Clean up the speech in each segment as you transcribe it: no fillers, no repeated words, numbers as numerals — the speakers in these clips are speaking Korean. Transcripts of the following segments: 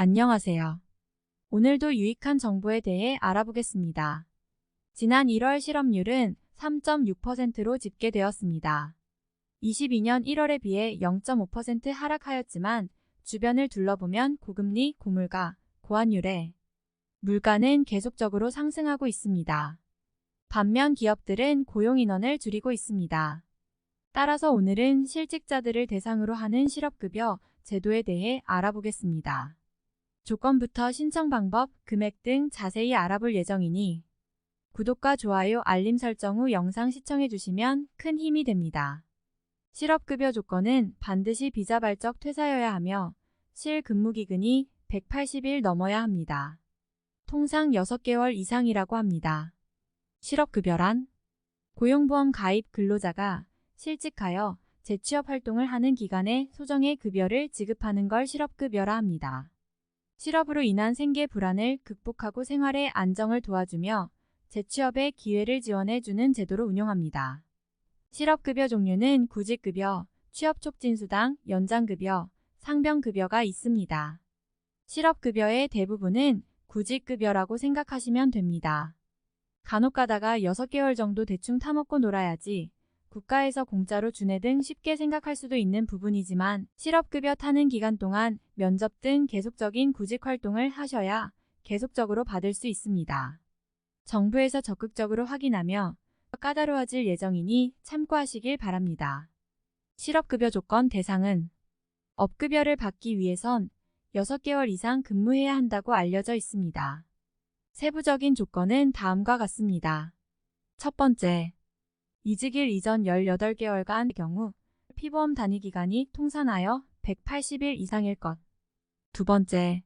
안녕하세요. 오늘도 유익한 정보에 대해 알아보겠습니다. 지난 1월 실업률은 3.6%로 집계되었습니다. 22년 1월에 비해 0.5% 하락하였지만 주변을 둘러보면 고금리, 고물가, 고환율에 물가는 계속적으로 상승하고 있습니다. 반면 기업들은 고용 인원을 줄이고 있습니다. 따라서 오늘은 실직자들을 대상으로 하는 실업급여 제도에 대해 알아보겠습니다. 조건부터 신청 방법, 금액 등 자세히 알아볼 예정이니 구독과 좋아요, 알림 설정 후 영상 시청해 주시면 큰 힘이 됩니다. 실업급여 조건은 반드시 비자발적 퇴사여야 하며 실근무기간이 180일 넘어야 합니다. 통상 6개월 이상이라고 합니다. 실업급여란 고용보험 가입 근로자가 실직하여 재취업 활동을 하는 기간에 소정의 급여를 지급하는 걸 실업급여라 합니다. 실업으로 인한 생계 불안을 극복하고 생활의 안정을 도와주며 재취업의 기회를 지원해주는 제도로 운영합니다. 실업급여 종류는 구직급여, 취업촉진수당, 연장급여, 상병급여가 있습니다. 실업급여의 대부분은 구직급여라고 생각하시면 됩니다. 간혹 가다가 6개월 정도 대충 타먹고 놀아야지 국가에서 공짜로 주네 등 쉽게 생각할 수도 있는 부분이지만 실업급여 타는 기간 동안 면접 등 계속적인 구직 활동을 하셔야 계속적으로 받을 수 있습니다. 정부에서 적극적으로 확인하며 까다로워질 예정이니 참고하시길 바랍니다. 실업급여 조건 대상은 업급여를 받기 위해선 6개월 이상 근무해야 한다고 알려져 있습니다. 세부적인 조건은 다음과 같습니다. 첫 번째, 이직일 이전 18개월간의 경우 피보험 단위기간이 통산하여 180일 이상일 것. 두 번째,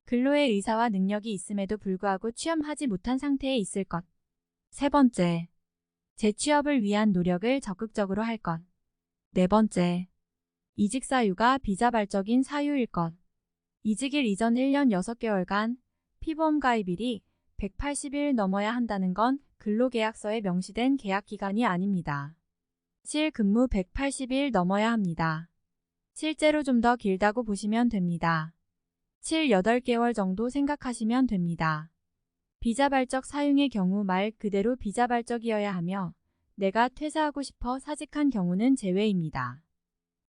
근로의 의사와 능력이 있음에도 불구하고 취업하지 못한 상태에 있을 것. 세 번째, 재취업을 위한 노력을 적극적으로 할 것. 네 번째, 이직 사유가 비자발적인 사유일 것. 이직일 이전 1년 6개월간 피보험 가입일이 180일 넘어야 한다는 건 근로계약서에 명시된 계약기간이 아닙니다. 실근무 180일 넘어야 합니다. 실제로 좀 더 길다고 보시면 됩니다. 8개월 정도 생각하시면 됩니다. 비자발적 사용의 경우 말 그대로 비자발적이어야 하며 내가 퇴사하고 싶어 사직한 경우는 제외입니다.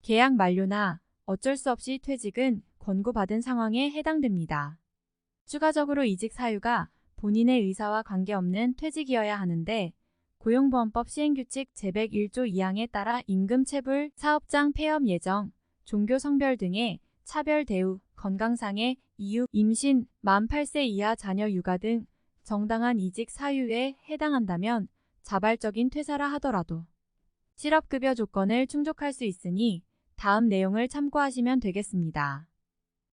계약 만료나 어쩔 수 없이 퇴직은 권고받은 상황에 해당됩니다. 추가적으로 이직 사유가 본인의 의사와 관계없는 퇴직이어야 하는데 고용보험법 시행규칙 제101조 2항에 따라 임금체불, 사업장 폐업 예정, 종교 성별 등의 차별 대우, 건강상의 이유, 임신, 만 8세 이하 자녀 육아 등 정당한 이직 사유에 해당한다면 자발적인 퇴사라 하더라도 실업급여 조건을 충족할 수 있으니 다음 내용을 참고하시면 되겠습니다.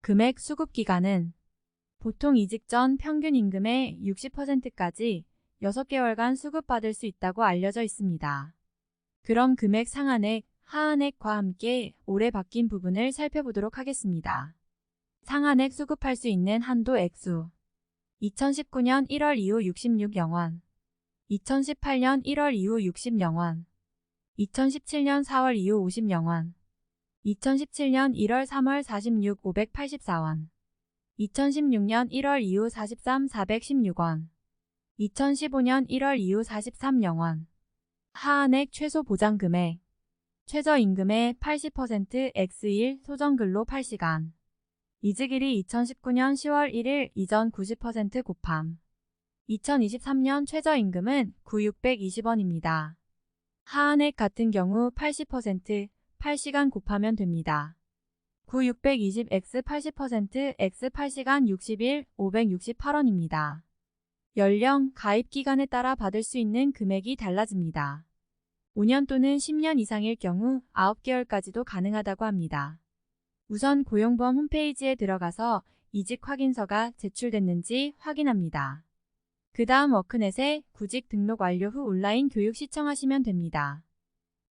금액 수급기간은 보통 이직 전 평균 임금의 60%까지 6개월간 수급받을 수 있다고 알려져 있습니다. 그럼 금액 상한액, 하한액과 함께 올해 바뀐 부분을 살펴보도록 하겠습니다. 상한액 수급할 수 있는 한도 액수 2019년 1월 이후 66영원 2018년 1월 이후 60영원 2017년 4월 이후 50영원 2017년 1월 3월 46 584원 2016년 1월 이후 43 416원 2015년 1월 이후 43영원 하한액 최소 보장금액 최저임금의 80% X1 소정근로 8시간 이직일이 2019년 10월 1일 이전 90% 곱함 2023년 최저임금은 9,620원입니다. 하한액 같은 경우 80% 8시간 곱하면 됩니다. 9,620x 80% x 8시간 60일 568원입니다. 연령, 가입기간에 따라 받을 수 있는 금액이 달라집니다. 5년 또는 10년 이상일 경우 9개월까지도 가능하다고 합니다. 우선 고용보험 홈페이지에 들어가서 이직 확인서가 제출됐는지 확인합니다. 그 다음 워크넷에 구직 등록 완료 후 온라인 교육 시청하시면 됩니다.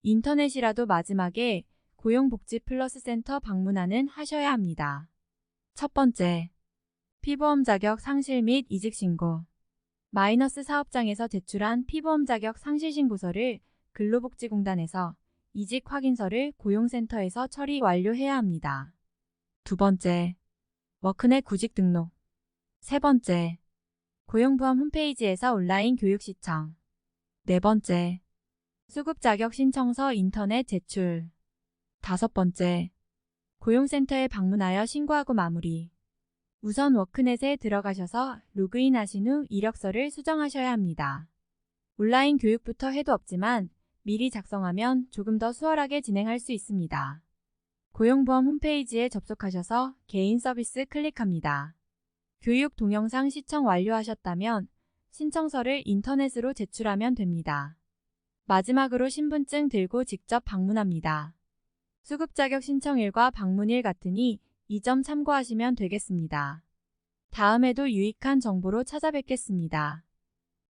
인터넷이라도 마지막에 고용복지플러스센터 방문하는 하셔야 합니다. 첫 번째, 피보험 자격 상실 및 이직 신고. 마이너스 사업장에서 제출한 피보험 자격 상실 신고서를 근로복지공단에서 이직 확인서를 고용센터에서 처리 완료해야 합니다. 두 번째, 워크넷 구직 등록. 세 번째, 고용보험 홈페이지에서 온라인 교육 시청. 네 번째, 수급 자격 신청서 인터넷 제출. 다섯 번째, 고용센터에 방문하여 신고하고 마무리. 우선 워크넷에 들어가셔서 로그인 하신 후 이력서를 수정하셔야 합니다. 온라인 교육부터 해도 없지만 미리 작성하면 조금 더 수월하게 진행할 수 있습니다. 고용보험 홈페이지에 접속하셔서 개인 서비스 클릭합니다. 교육 동영상 시청 완료하셨다면 신청서를 인터넷으로 제출하면 됩니다. 마지막으로 신분증 들고 직접 방문합니다. 수급 자격 신청일과 방문일 같으니 이 점 참고하시면 되겠습니다. 다음에도 유익한 정보로 찾아뵙겠습니다.